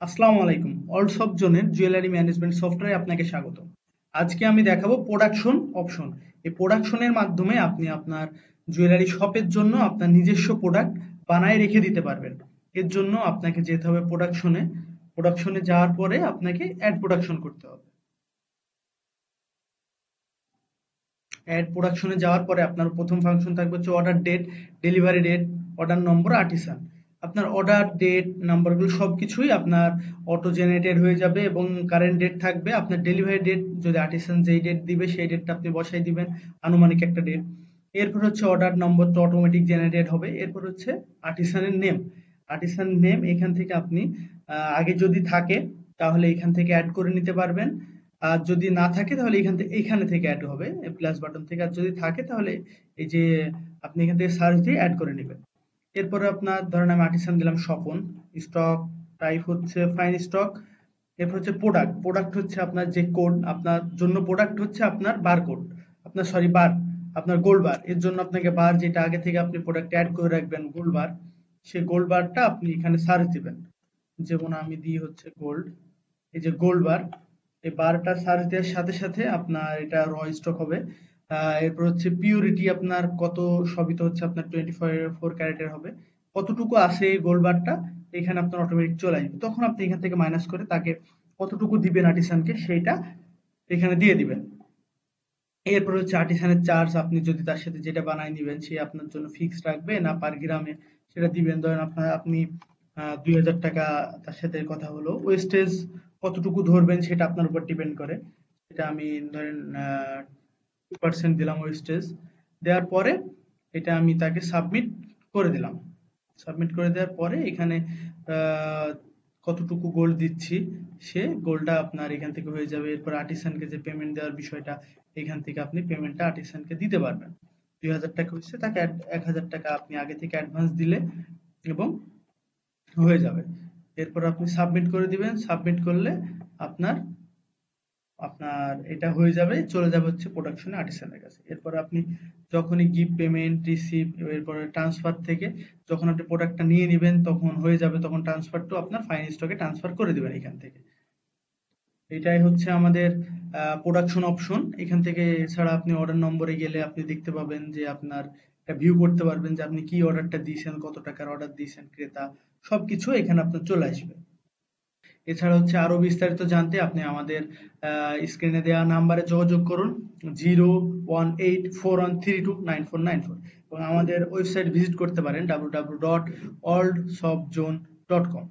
আসসালামু আলাইকুম। অলসব জোনের জুয়েলারি ম্যানেজমেন্ট সফটওয়্যারে আপনাকে স্বাগত। আজকে আমি দেখাবো প্রোডাকশন অপশন। এই প্রোডাকশনের মাধ্যমে আপনি আপনার জুয়েলারি শপের জন্য আপনার নিজস্ব প্রোডাক্ট বানায় রেখে দিতে পারবেন। এর জন্য আপনাকে যেতে হবে প্রোডাকশনে। প্রোডাকশনে যাওয়ার পরে আপনাকে অ্যাড প্রোডাকশন করতে হবে। অ্যাড প্রোডাকশনে যাওয়ার পরে আপনার প্রথম ফাংশন থাকবে হচ্ছে order date, delivery date, order number, artisan. আপনার অর্ডার ডেট নাম্বারগুলো সবকিছুই আপনার অটো জেনারেটেড হয়ে যাবে এবং কারেন্ট ডেট থাকবে। আপনার ডেলিভারি ডেট যদি আর্টিসান যেই ডেট দিবে সেই ডেটটা আপনি বসাই দিবেন, আনুমানিক একটা ডেট। এরপর হচ্ছে অর্ডার নম্বর তো অটোমেটিক জেনারেটেড হবে। এরপর হচ্ছে আর্টিসানের নেম। আর্টিসান নেম এখান থেকে আপনি আগে যদি থাকে তাহলে এখান থেকে অ্যাড করে নিতে পারবেন। আর যদি না থাকে তাহলে এখানে থেকে অ্যাড হবে প্লাস বাটন থেকে। আর যদি থাকে তাহলে এই যে আপনি এখান থেকে সার্চ দিয়ে অ্যাড করে নেবেন। এরপরে আপনার ধরেন আমি আর্টিসান দিলাম স্বপন। স্টক টাইপ হচ্ছে ফাইন স্টক। এরপর হচ্ছে প্রোডাক্ট। প্রোডাক্ট হচ্ছে আপনার যে কোড আপনার জন্য, প্রোডাক্ট হচ্ছে আপনার বার কোড, আপনার সরি বার, আপনার গোল্ড বার। এর জন্য আপনাকে বার যেটা আগে থেকে আপনি প্রোডাক্ট অ্যাড করে রাখবেন গোল্ড বার, সেই গোল্ড বারটা আপনি এখানে সার্চ দিবেন। যেমন আমি দিই হচ্ছে গোল্ড, এই যে গোল্ড বার। এই বারটা সার্চ দেওয়ার সাথে সাথে আপনার এটা র স্টক হবে। এরপর হচ্ছে পিউরিটি আপনার কত, সবই তো হচ্ছে আপনার 24 ক্যারেটের হবে। কতটুকু আছে এই গোল্ড বারটা এখানে আপনার অটোমেটিক চলে আসবে। তখন আপনি এখান থেকে মাইনাস করে তাকে কতটুকু দিবেন আর্টিসানকে সেইটা এখানে দিয়ে দিবেন। এরপর হচ্ছে আর্টিসানের চার্জ, আপনি যদি তার সাথে যেটা বানায় নিবেন সে আপনার জন্য ফিক্সড রাখবে না পার গ্রামে সেটা দিবেন। ধরেন আপনি 2000 টাকা তার সাথে কথা হলো। ওয়েস্টেজ কতটুকু ধরবেন সেটা আপনার উপর ডিপেন্ড করে। সেটা আমি ধরেন 2% দিলাম ওয়েস্টেজ। দেওয়ার পরে এটা আমি তাকে সাবমিট করে দিলাম। সাবমিট করে দেওয়ার পরে এখানে আহ, কতটুকু গোল্ড দিচ্ছি সে গোল্ডটা আপনার এখান থেকে হয়ে যাবে। এরপর আর্টিসানকে যে পেমেন্ট দেওয়ার বিষয়টা, এখান থেকে আপনি পেমেন্টটা আর্টিসানকে দিতে পারবেন। 2000 টাকা হচ্ছে তাকে 1000 টাকা আপনি আগে থেকে অ্যাডভান্স দিলে এবং হয়ে যাবে। এরপর আপনি সাবমিট করে দিবেন। সাবমিট করলে আপনার আপনার এটা হয়ে যাবে, চলে যাবে হচ্ছে প্রোডাকশনে আর্টিসানের কাছে। এরপর আপনি যখনই গিফট পেমেন্ট রিসিভ, এরপরে ট্রান্সফার থেকে যখন আপনি প্রোডাক্টটা নিয়ে নেবেন তখন হয়ে যাবে, তখন ট্রান্সফার টু আপনার ফাইন স্টকে ট্রান্সফার করে দিবেন এখান থেকে। এটাই হচ্ছে আমাদের প্রোডাকশন অপশন। এখান থেকে এছাড়া আপনি অর্ডার নম্বরে গেলে আপনি দেখতে পাবেন যে আপনার একটা ভিউ করতে পারবেন যে আপনি কি অর্ডারটা দিয়েছেন, কত টাকার অর্ডার দিয়েছেন ক্রেতা, সবকিছু এখানে আপনার চলে আসবে। এছাড়া হচ্ছে আরো বিস্তারিত জানতে আপনি আমাদের স্ক্রিনে দেওয়া নাম্বারে যোগাযোগ করুন, 01841329494, এবং আমাদের ওয়েবসাইট ভিজিট করতে পারেন www.oldshopzone.com।